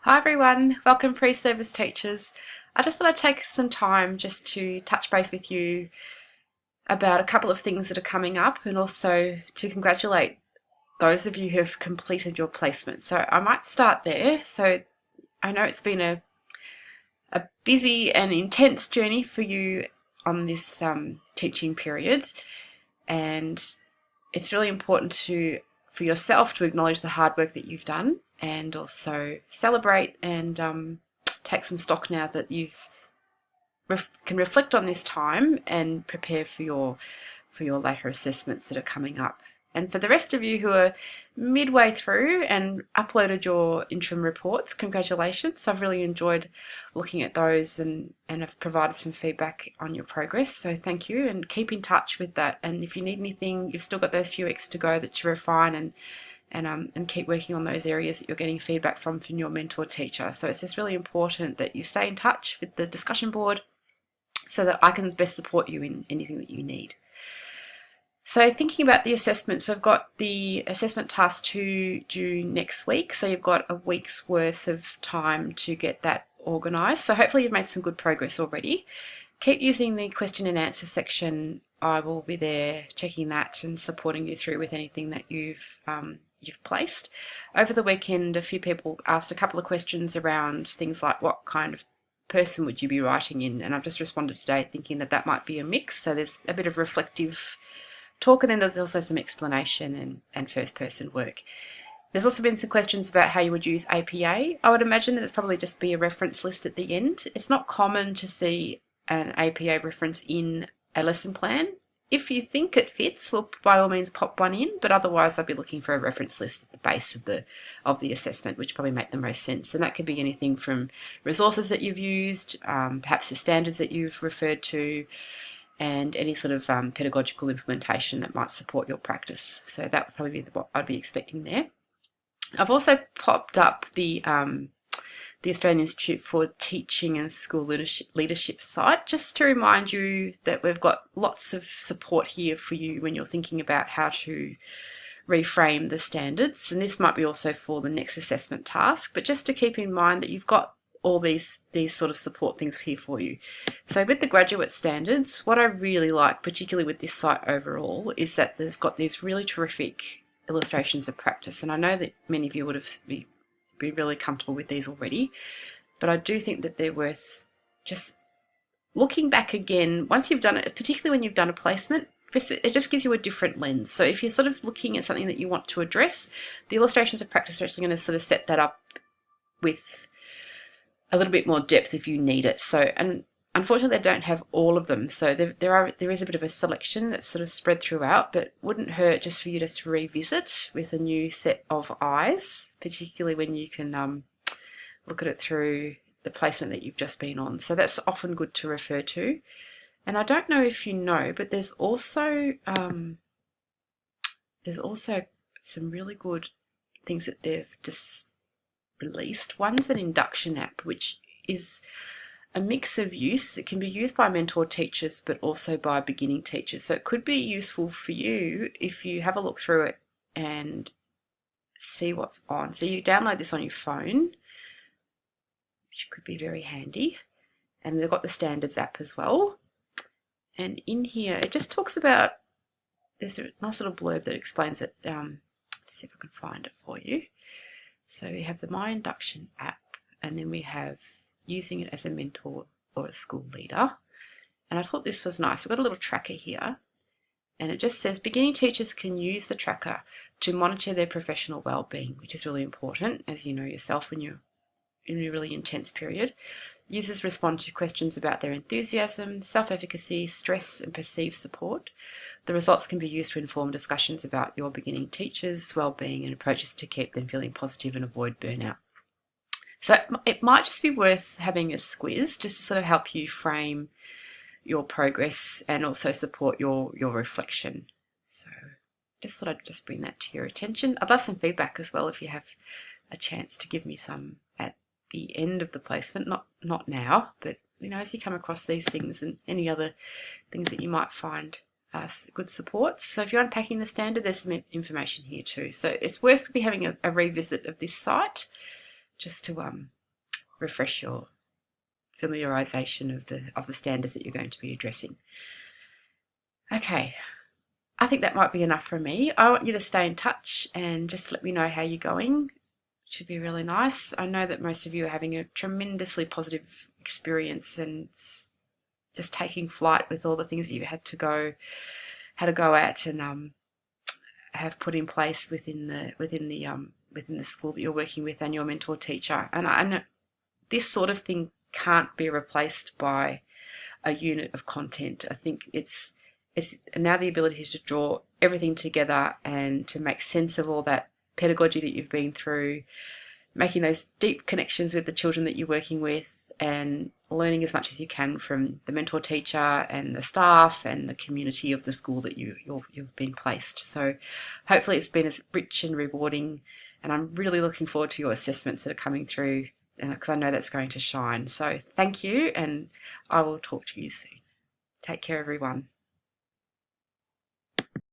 Hi everyone, welcome pre-service teachers. I just thought I'd take some time just to touch base with you about a couple of things that are coming up and also to congratulate those of you who have completed your placement. So I might start there. So I know it's been a busy and intense journey for you on this teaching period, and it's really important for yourself to acknowledge the hard work that you've done and also celebrate and take some stock now that you've can reflect on this time and prepare for your later assessments that are coming up. And for the rest of you who are midway through and uploaded your interim reports, congratulations. I've really enjoyed looking at those and have provided some feedback on your progress. So thank you, and keep in touch with that. And if you need anything, you've still got those few weeks to go that to refine and keep working on those areas that you're getting feedback from your mentor teacher. So it's just really important that you stay in touch with the discussion board so that I can best support you in anything that you need. So thinking about the assessments, we've got the assessment task 2 due next week. So you've got a week's worth of time to get that organised. So hopefully you've made some good progress already. Keep using the question and answer section. I will be there checking that and supporting you through with anything that you've placed. Over the weekend, a few people asked a couple of questions around things like what kind of person would you be writing in, and I've just responded today thinking that might be a mix. So there's a bit of reflective talk, and then there's also some explanation and first person work. There's also been some questions about how you would use APA. I would imagine that it's probably just be a reference list at the end. It's not common to see an APA reference in a lesson plan. If you think it fits, well, by all means pop one in, but otherwise I'd be looking for a reference list at the base of the assessment, which probably make the most sense. And that could be anything from resources that you've used, perhaps the standards that you've referred to, and any sort of pedagogical implementation that might support your practice. So that would probably be what I'd be expecting there. I've also popped up the Australian Institute for Teaching and School Leadership site, just to remind you that we've got lots of support here for you when you're thinking about how to reframe the standards. And this might be also for the next assessment task, but just to keep in mind that you've got all these sort of support things here for you. So with the graduate standards, what I really like, particularly with this site overall, is that they've got these really terrific illustrations of practice. And I know that many of you would be really comfortable with these already, but I do think that they're worth just looking back again once you've done it, particularly when you've done a placement. It just gives you a different lens. So if you're sort of looking at something that you want to address, the illustrations of practice are actually going to sort of set that up with a little bit more depth if you need it. So, and unfortunately they don't have all of them, so there is a bit of a selection that's sort of spread throughout, but wouldn't hurt just for you just to revisit with a new set of eyes, particularly when you can look at it through the placement that you've just been on. So that's often good to refer to. And I don't know if you know, but there's also some really good things that they've just released. One's an induction app, which is a mix of use. It can be used by mentor teachers, but also by beginning teachers. So it could be useful for you if you have a look through it and see what's on. So you download this on your phone, which could be very handy. And they've got the standards app as well. And in here, it just talks about, there's a nice little blurb that explains it. Let's see if I can find it for you. So we have the My Induction app, and then we have using it as a mentor or a school leader. And I thought this was nice. We've got a little tracker here, and it just says beginning teachers can use the tracker to monitor their professional well-being, which is really important, as you know yourself when you're in a really intense period. Users respond to questions about their enthusiasm, self-efficacy, stress, and perceived support. The results can be used to inform discussions about your beginning teachers' well-being and approaches to keep them feeling positive and avoid burnout. So it might just be worth having a squiz just to sort of help you frame your progress and also support your reflection. So just thought I'd just bring that to your attention. I'd love some feedback as well if you have a chance to give me some at the end of the placement, not now, but you know, as you come across these things and any other things that you might find good supports. So if you're unpacking the standard, there's some information here too. So it's worth having a revisit of this site just to refresh your familiarisation of the standards that you're going to be addressing. Okay, I think that might be enough from me. I want you to stay in touch and just let me know how you're going. It should be really nice. I know that most of you are having a tremendously positive experience and just taking flight with all the things that you had to go at and have put in place within the school that you're working with and your mentor teacher. And I know this sort of thing can't be replaced by a unit of content. I think it's now the ability to draw everything together and to make sense of all that pedagogy that you've been through, making those deep connections with the children that you're working with, and learning as much as you can from the mentor teacher and the staff and the community of the school that you've been placed. So hopefully it's been as rich and rewarding, and I'm really looking forward to your assessments that are coming through, because I know that's going to shine. So thank you, and I will talk to you soon. Take care, everyone.